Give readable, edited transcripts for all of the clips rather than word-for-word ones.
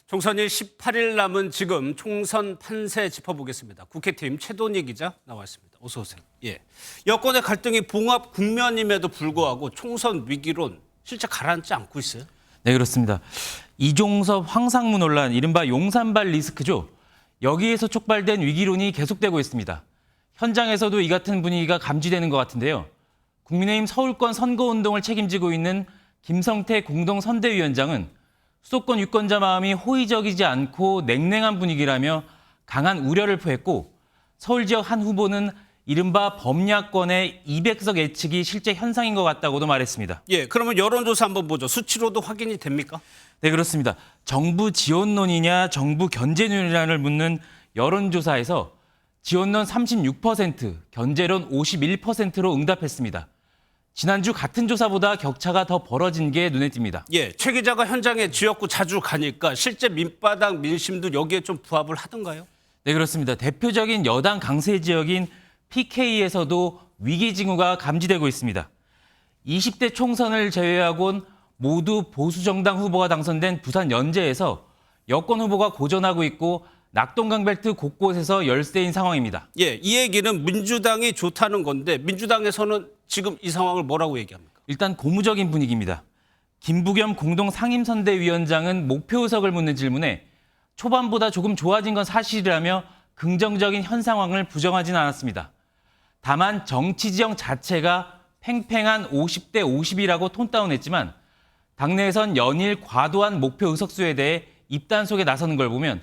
총선이 18일 남은 지금 총선 판세 짚어보겠습니다. 국회팀 최돈희 기자 나와 있습니다. 어서 오세요. 예. 여권의 갈등이 봉합 국면임에도 불구하고 총선 위기론 실제 가라앉지 않고 있어요? 네, 그렇습니다. 이종섭 황상무 논란, 이른바 용산발 리스크죠. 여기에서 촉발된 위기론이 계속되고 있습니다. 현장에서도 이 같은 분위기가 감지되는 것 같은데요. 국민의힘 서울권 선거운동을 책임지고 있는 김성태 공동선대위원장은 수도권 유권자 마음이 호의적이지 않고 냉랭한 분위기라며 강한 우려를 표했고, 서울 지역 한 후보는 이른바 범야권의 200석 예측이 실제 현상인 것 같다고도 말했습니다. 예, 그러면 여론조사 한번 보죠. 수치로도 확인이 됩니까? 네, 그렇습니다. 정부 지원론이냐 정부 견제론이냐를 묻는 여론조사에서 지원론 36%, 견제론 51%로 응답했습니다. 지난주 같은 조사보다 격차가 더 벌어진 게 눈에 띕니다. 예, 최 기자가 현장에 지역구 자주 가니까 실제 민바닥 민심도 여기에 좀 부합을 하던가요? 네, 그렇습니다. 대표적인 여당 강세 지역인 PK에서도 위기 징후가 감지되고 있습니다. 20대 총선을 제외하곤 모두 보수 정당 후보가 당선된 부산 연제에서 여권 후보가 고전하고 있고 낙동강벨트 곳곳에서 열세인 상황입니다. 예, 이 얘기는 민주당이 좋다는 건데 민주당에서는 지금 이 상황을 뭐라고 얘기합니까? 일단 고무적인 분위기입니다. 김부겸 공동상임선대위원장은 목표 의석을 묻는 질문에 초반보다 조금 좋아진 건 사실이라며 긍정적인 현 상황을 부정하지는 않았습니다. 다만 정치 지형 자체가 팽팽한 50대 50이라고 톤다운했지만 당내에선 연일 과도한 목표 의석수에 대해 입단속에 나서는 걸 보면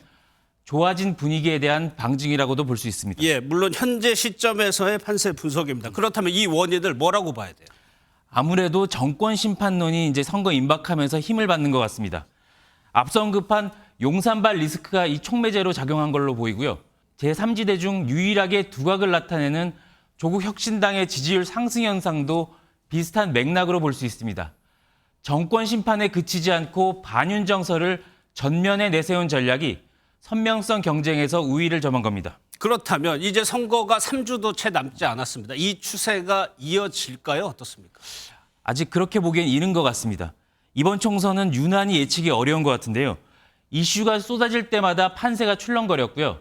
좋아진 분위기에 대한 방증이라고도 볼 수 있습니다. 예, 물론 현재 시점에서의 판세 분석입니다. 그렇다면 이 원인을 뭐라고 봐야 돼요? 아무래도 정권 심판론이 이제 선거 임박하면서 힘을 받는 것 같습니다. 앞서 언급한 용산발 리스크가 이 촉매제로 작용한 걸로 보이고요. 제3지대 중 유일하게 두각을 나타내는 조국 혁신당의 지지율 상승 현상도 비슷한 맥락으로 볼 수 있습니다. 정권 심판에 그치지 않고 반윤 정서를 전면에 내세운 전략이 선명성 경쟁에서 우위를 점한 겁니다. 그렇다면 이제 선거가 3주도 채 남지 않았습니다. 이 추세가 이어질까요? 어떻습니까? 아직 그렇게 보기엔 이른 것 같습니다. 이번 총선은 유난히 예측이 어려운 것 같은데요. 이슈가 쏟아질 때마다 판세가 출렁거렸고요.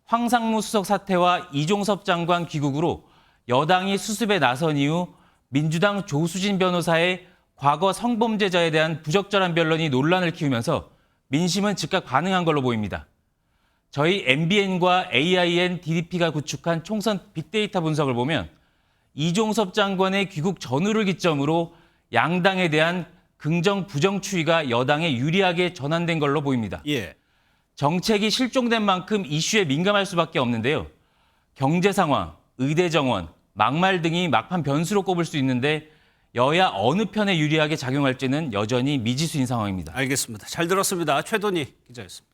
황상무 수석 사태와 이종섭 장관 귀국으로 여당이 수습에 나선 이후 민주당 조수진 변호사의 과거 성범죄자에 대한 부적절한 변론이 논란을 키우면서 민심은 즉각 반응한 걸로 보입니다. 저희 MBN과 AIN, DDP가 구축한 총선 빅데이터 분석을 보면 이종섭 장관의 귀국 전후를 기점으로 양당에 대한 긍정, 부정 추이가 여당에 유리하게 전환된 걸로 보입니다. 예. 정책이 실종된 만큼 이슈에 민감할 수밖에 없는데요. 경제 상황, 의대 정원, 막말 등이 막판 변수로 꼽을 수 있는데 여야 어느 편에 유리하게 작용할지는 여전히 미지수인 상황입니다. 알겠습니다. 잘 들었습니다. 최돈희 기자였습니다.